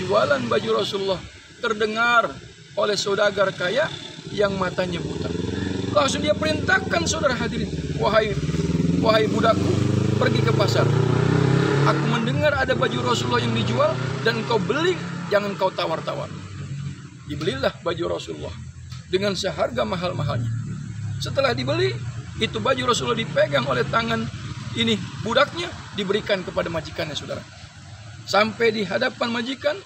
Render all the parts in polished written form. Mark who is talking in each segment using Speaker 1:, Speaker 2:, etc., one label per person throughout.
Speaker 1: penjualan baju Rasulullah terdengar oleh saudagar kaya yang matanya buta. Langsung dia perintahkan, saudara hadirin, wahai budakku, pergi ke pasar. Aku mendengar ada baju Rasulullah yang dijual dan kau beli, jangan kau tawar-tawar. Dibelilah baju Rasulullah dengan seharga mahal-mahalnya. Setelah dibeli, itu baju Rasulullah dipegang oleh tangan ini budaknya, diberikan kepada majikannya, saudara. Sampai di hadapan majikan,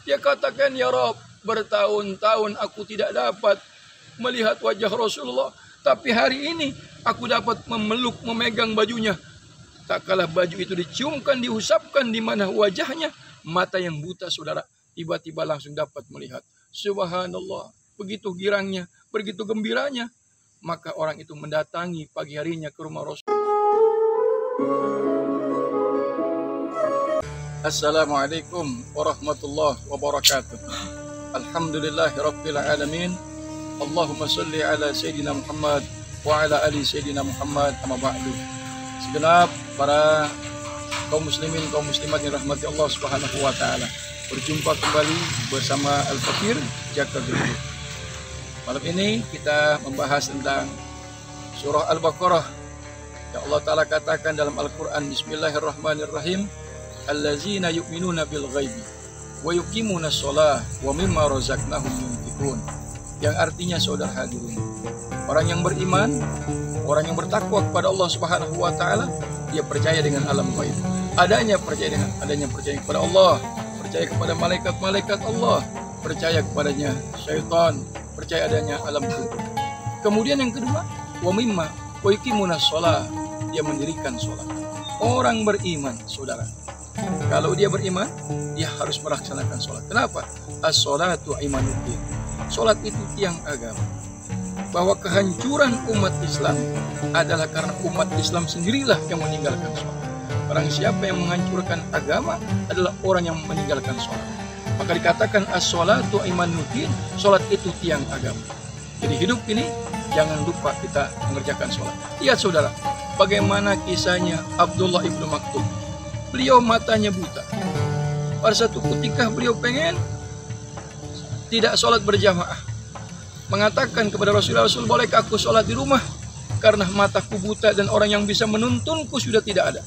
Speaker 1: dia katakan, ya Rabb, bertahun-tahun aku tidak dapat melihat wajah Rasulullah, tapi hari ini aku dapat memeluk, memegang bajunya. Tak kalah baju itu diciumkan, diusapkan di mana wajahnya, mata yang buta, saudara, tiba-tiba langsung dapat melihat. Subhanallah, begitu girangnya, begitu gembiranya, maka orang itu mendatangi pagi harinya ke rumah Rasul. Assalamualaikum warahmatullahi wabarakatuh. Alhamdulillahirabbil alamin. Allahumma salli ala Sayyidina Muhammad wa ala ali Sayyidina Muhammad, amma ba'du. Segenap para kaum muslimin, kaum muslimat yang rahmati Allah Subhanahu wa taala. Berjumpa kembali bersama Al-Fakir Jaka Gede. Malam ini kita membahas tentang surah Al-Baqarah. Ya Allah Ta'ala katakan dalam Al-Quran, Bismillahirrahmanirrahim, Allazina yu'minuna bil ghaibi wa yuqimuna sholah wa mimma razaqnahum yunfiqun. Yang artinya, saudara hadirin, orang yang beriman, orang yang bertakwa kepada Allah Subhanahu wa taala, dia percaya dengan alam gaib. Adanya percaya kepada Allah, percaya kepada malaikat-malaikat Allah, percaya kepadanya syaitan, percaya adanya alam kubur. Kemudian yang kedua, wa mimma wa yuqimuna sholah, dia mendirikan sholat. Orang beriman, saudara, kalau dia beriman, dia harus melaksanakan sholat. Kenapa? As-sholatu imanuddin. Sholat itu tiang agama. Bahwa kehancuran umat Islam adalah karena umat Islam sendirilah yang meninggalkan sholat. Barang siapa yang menghancurkan agama adalah orang yang meninggalkan sholat. Maka dikatakan as-sholatu imanuddin, sholat itu tiang agama. Jadi hidup ini jangan lupa kita mengerjakan sholat. Lihat saudara, bagaimana kisahnya Abdullah ibnu Maktum. Beliau matanya buta. Pada satu ketika beliau pengen tidak sholat berjamaah, mengatakan kepada Rasulullah, Rasul, bolehkah aku sholat di rumah? Karena mataku buta dan orang yang bisa menuntunku sudah tidak ada.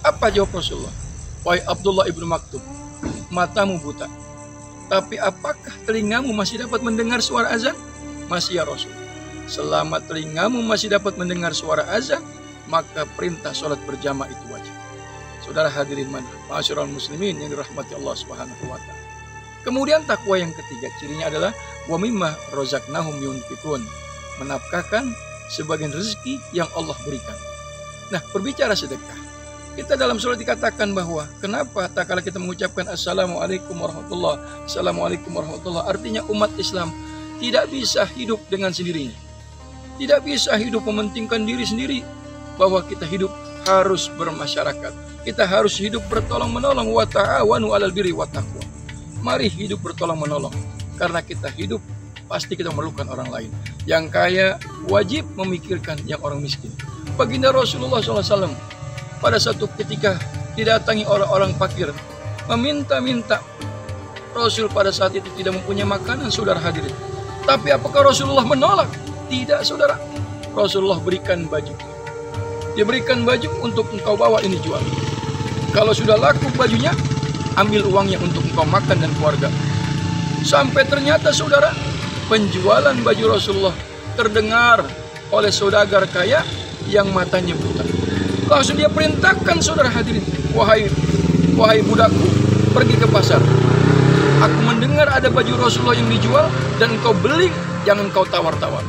Speaker 1: Apa jawab Rasulullah? Wahai Abdullah ibnu Maktum, matamu buta, tapi apakah telingamu masih dapat mendengar suara azan? Masih ya Rasul. Selama telingamu masih dapat mendengar suara azan, maka perintah sholat berjamaah itu wajib. Saudara hadirin ma'asyiral muslimin yang dirahmati Allah Subhanahu wa taala. Kemudian takwa yang ketiga, cirinya adalah wa mimma razaqnahum yunfiqun, menafkahkan sebagian rezeki yang Allah berikan. Nah, berbicara sedekah, kita dalam surat dikatakan bahwa kenapa tak kala kita mengucapkan assalamualaikum warahmatullah, assalamualaikum warahmatullah, artinya umat Islam tidak bisa hidup dengan sendirinya. Tidak bisa hidup mementingkan diri sendiri, bahwa kita hidup harus bermasyarakat. Kita harus hidup bertolong-menolong, wa ta'awanu 'alal birri wat taqwa. Mari hidup bertolong-menolong, karena kita hidup pasti kita memerlukan orang lain. Yang kaya wajib memikirkan yang orang miskin. Baginda Rasulullah SAW pada satu ketika didatangi orang-orang fakir, meminta-minta. Rasul pada saat itu tidak mempunyai makanan, saudara hadirin. Tapi apakah Rasulullah menolak? Tidak, saudara. Rasulullah berikan baju. Dia berikan baju untuk engkau bawa ini jual. Kalau sudah laku bajunya, ambil uangnya untuk engkau makan dan keluarga. Sampai ternyata, saudara, penjualan baju Rasulullah terdengar oleh saudagar kaya yang matanya buta. Langsung dia perintahkan, saudara hadirin, wahai budakku, pergi ke pasar. Aku mendengar ada baju Rasulullah yang dijual dan kau beli, jangan kau tawar-tawar.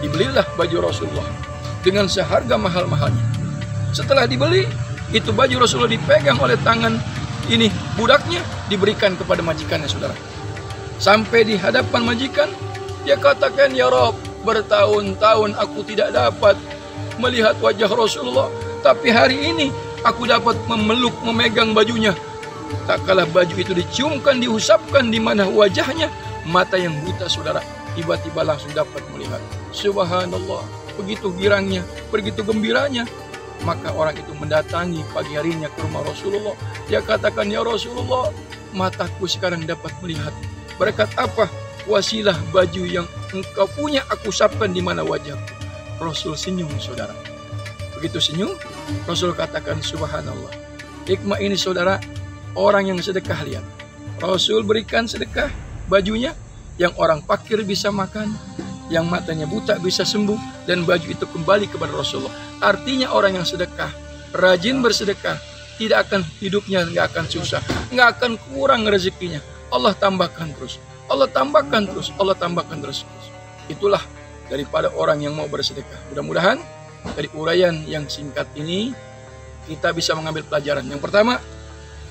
Speaker 1: Dibelilah baju Rasulullah dengan seharga mahal-mahalnya. Setelah dibeli, itu baju Rasulullah dipegang oleh tangan ini budaknya, diberikan kepada majikannya, saudara. Sampai di hadapan majikan, dia katakan, ya Rabb, bertahun-tahun aku tidak dapat melihat wajah Rasulullah, tapi hari ini aku dapat memeluk, memegang bajunya. Tak kalah baju itu diciumkan, diusapkan di mana wajahnya, mata yang buta, saudara, tiba-tiba langsung dapat melihat. Subhanallah, begitu girangnya, begitu gembiranya, maka orang itu mendatangi pagi harinya ke rumah Rasulullah. Dia katakan, ya Rasulullah, mataku sekarang dapat melihat. Berkat apa? Wasilah baju yang engkau punya aku usapkan di mana wajahku. Rasul senyum, saudara. Begitu senyum, Rasul katakan subhanallah. Hikmah ini, saudara, orang yang sedekah lihat. Rasul berikan sedekah bajunya, yang orang fakir bisa makan, yang matanya buta bisa sembuh, dan baju itu kembali kepada Rasulullah. Artinya orang yang sedekah, rajin bersedekah, tidak akan hidupnya, nggak akan susah, nggak akan kurang rezekinya. Allah tambahkan terus, Allah tambahkan terus, Allah tambahkan terus. Itulah daripada orang yang mau bersedekah. Mudah-mudahan dari uraian yang singkat ini kita bisa mengambil pelajaran. Yang pertama,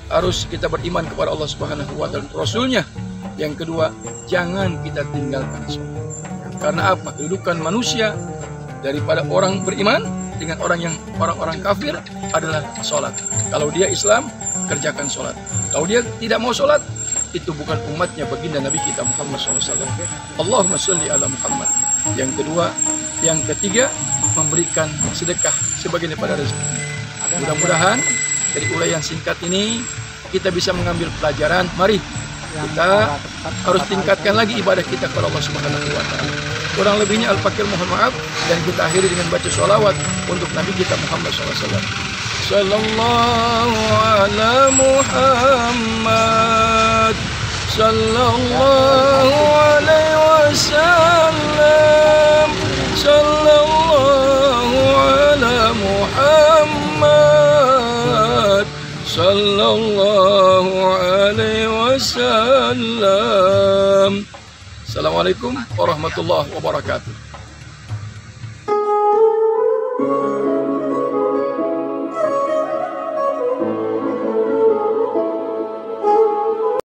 Speaker 1: harus kita beriman kepada Allah Subhanahu wa taala, Rasulnya. Yang kedua, jangan kita tinggalkan sholat. Karena apa? Kedudukan manusia daripada orang beriman dengan orang-orang kafir adalah sholat. Kalau dia Islam, kerjakan sholat. Kalau dia tidak mau sholat, itu bukan umatnya baginda Nabi kita Muhammad SAW. Allahumma sholli ala Muhammad. Yang kedua, yang ketiga, memberikan sedekah sebagian daripada rezeki. Mudah-mudahan dari uraian singkat ini kita bisa mengambil pelajaran. Mari kita harus tingkatkan lagi ibadah kita kepada Allah Subhanahu wa taala. Kurang lebihnya Al-Fakir mohon maaf, dan kita akhiri dengan baca sholawat untuk Nabi kita Muhammad SAW. Sallallahu ala Muhammad, sallallahu alaihi wasallam, sallallahu ala Muhammad, sallallahu alaihi wasallam. Assalamualaikum warahmatullahi wabarakatuh.